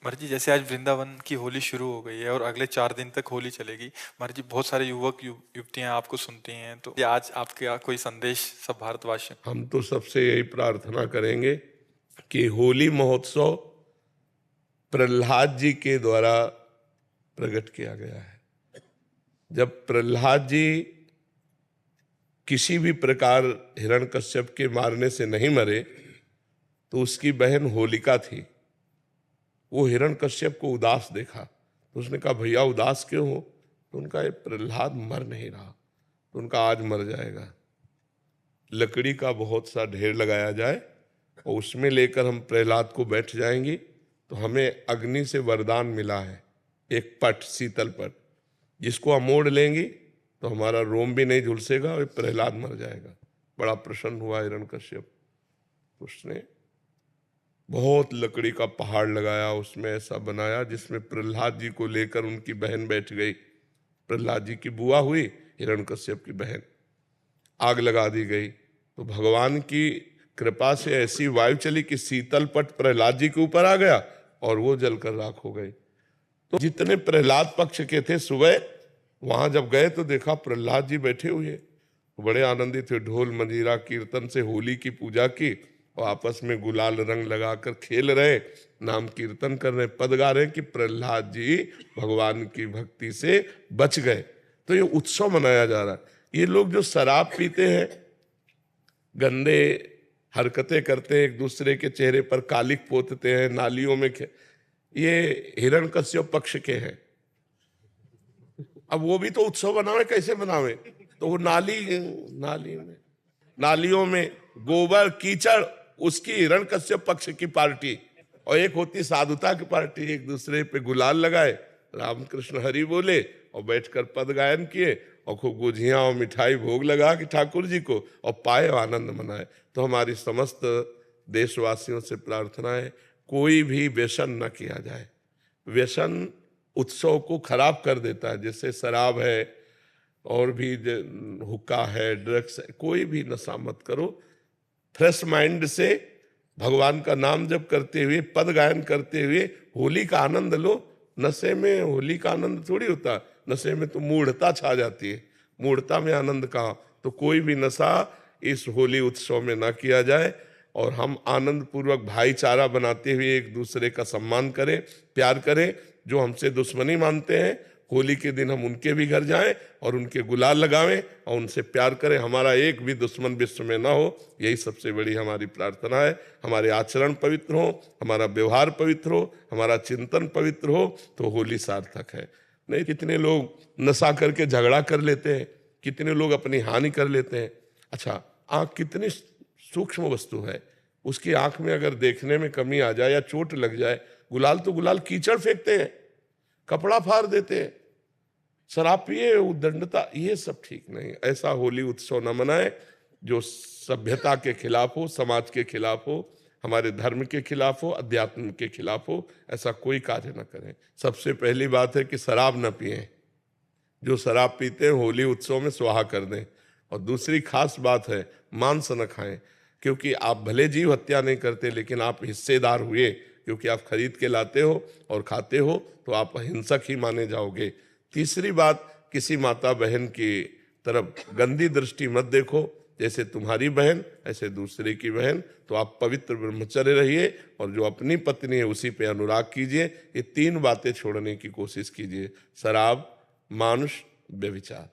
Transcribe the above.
महाराज जी, जैसे आज वृंदावन की होली शुरू हो गई है और अगले 4 दिन तक होली चलेगी। महाराज जी, बहुत सारे युवतियां आपको सुनती हैं, तो ये आज आपके कोई संदेश सब भारतवासियों। हम तो सबसे यही प्रार्थना करेंगे कि होली महोत्सव प्रहलाद जी के द्वारा प्रकट किया गया है। जब प्रहलाद जी किसी भी प्रकार हिरण्यकश्यप के मारने से नहीं मरे तो उसकी बहन होलिका थी। वो हिरण्यकश्यप को उदास देखा तो उसने कहा, भैया उदास क्यों हो? तो उनका ये प्रहलाद मर नहीं रहा, तो उनका आज मर जाएगा। लकड़ी का बहुत सा ढेर लगाया जाए और उसमें लेकर हम प्रहलाद को बैठ जाएंगे तो हमें अग्नि से वरदान मिला है, एक पट, शीतल पट, जिसको हम मोड़ लेंगे तो हमारा रोम भी नहीं झुलसेगा और प्रहलाद मर जाएगा। बड़ा प्रसन्न हुआ हिरण्यकश्यप। उसने बहुत लकड़ी का पहाड़ लगाया, उसमें ऐसा बनाया जिसमें प्रहलाद जी को लेकर उनकी बहन बैठ गई। प्रहलाद जी की बुआ हुई हिरण्यकश्यप की बहन। आग लगा दी गई तो भगवान की कृपा से ऐसी वायु चली कि शीतल पट प्रहलाद जी के ऊपर आ गया और वो जलकर राख हो गई। तो जितने प्रहलाद पक्ष के थे सुबह वहां जब गए तो देखा प्रहलाद जी बैठे हुए, बड़े आनंदित थे। ढोल मंजीरा कीर्तन से होली की पूजा की और आपस में गुलाल रंग लगाकर खेल रहे, नाम कीर्तन कर रहे, पद गा रहे कि प्रहलाद जी भगवान की भक्ति से बच गए। तो ये उत्सव मनाया जा रहा है। ये लोग जो शराब पीते हैं, गंदे हरकतें करते हैं, एक दूसरे के चेहरे पर कालिक पोतते हैं, नालियों में ये हिरण्यकश्यप पक्ष के हैं। अब वो भी तो उत्सव बनावे, कैसे बनावे? तो वो नालियों में गोबर कीचड़, उसकी हिरण्यकश्यप पक्ष की पार्टी, और एक होती साधुता की पार्टी। एक दूसरे पे गुलाल लगाए, रामकृष्ण हरि बोले और बैठकर पद गायन किए और खूब गुझियाँ और मिठाई भोग लगा कि ठाकुर जी को, और पाए आनंद मनाए। तो हमारी समस्त देशवासियों से प्रार्थना है, कोई भी व्यसन न किया जाए। व्यसन उत्सव को खराब कर देता है, जैसे शराब है और भी हुक्का है, ड्रग्स है। कोई भी नशा मत करो। फ्रेश माइंड से भगवान का नाम जप करते हुए, पद गायन करते हुए होली का आनंद लो। नशे में होली का आनंद थोड़ी होता, नशे में तो मूढ़ता छा जाती है। मूढ़ता में आनंद कहाँ? तो कोई भी नशा इस होली उत्सव में ना किया जाए और हम आनंद पूर्वक भाईचारा बनाते हुए एक दूसरे का सम्मान करें, प्यार करें। जो हमसे दुश्मनी मानते हैं, होली के दिन हम उनके भी घर जाएं और उनके गुलाल लगावें और उनसे प्यार करें। हमारा एक भी दुश्मन विश्व में ना हो, यही सबसे बड़ी हमारी प्रार्थना है। हमारे आचरण पवित्र हो, हमारा व्यवहार पवित्र हो, हमारा चिंतन पवित्र हो, तो होली सार्थक है। नहीं, कितने लोग नशा करके झगड़ा कर लेते हैं, कितने लोग अपनी हानि कर लेते हैं। अच्छा, आँख कितनी सूक्ष्म वस्तु है, उसकी आंख में अगर देखने में कमी आ जाए या चोट लग जाए, गुलाल तो गुलाल कीचड़ फेंकते हैं, कपड़ा फाड़ देते हैं। शराब पिए, उद्दंडता, ये सब ठीक नहीं। ऐसा होली उत्सव न मनाए जो सभ्यता के खिलाफ हो, समाज के खिलाफ हो, हमारे धर्म के खिलाफ हो, अध्यात्म के खिलाफ हो। ऐसा कोई कार्य न करें। सबसे पहली बात है कि शराब न पिए। जो शराब पीते हैं होली उत्सव में स्वाहा कर दें। और दूसरी खास बात है, मांस न खाएं, क्योंकि आप भले जीव हत्या नहीं करते लेकिन आप हिस्सेदार हुए, क्योंकि आप खरीद के लाते हो और खाते हो, तो आप हिंसक ही माने जाओगे। तीसरी बात, किसी माता बहन की तरफ गंदी दृष्टि मत देखो। जैसे तुम्हारी बहन ऐसे दूसरे की बहन। तो आप पवित्र ब्रह्मचर्य रहिए और जो अपनी पत्नी है उसी पे अनुराग कीजिए। ये 3 बातें छोड़ने की कोशिश कीजिए: शराब, मानुष, व्यभिचार।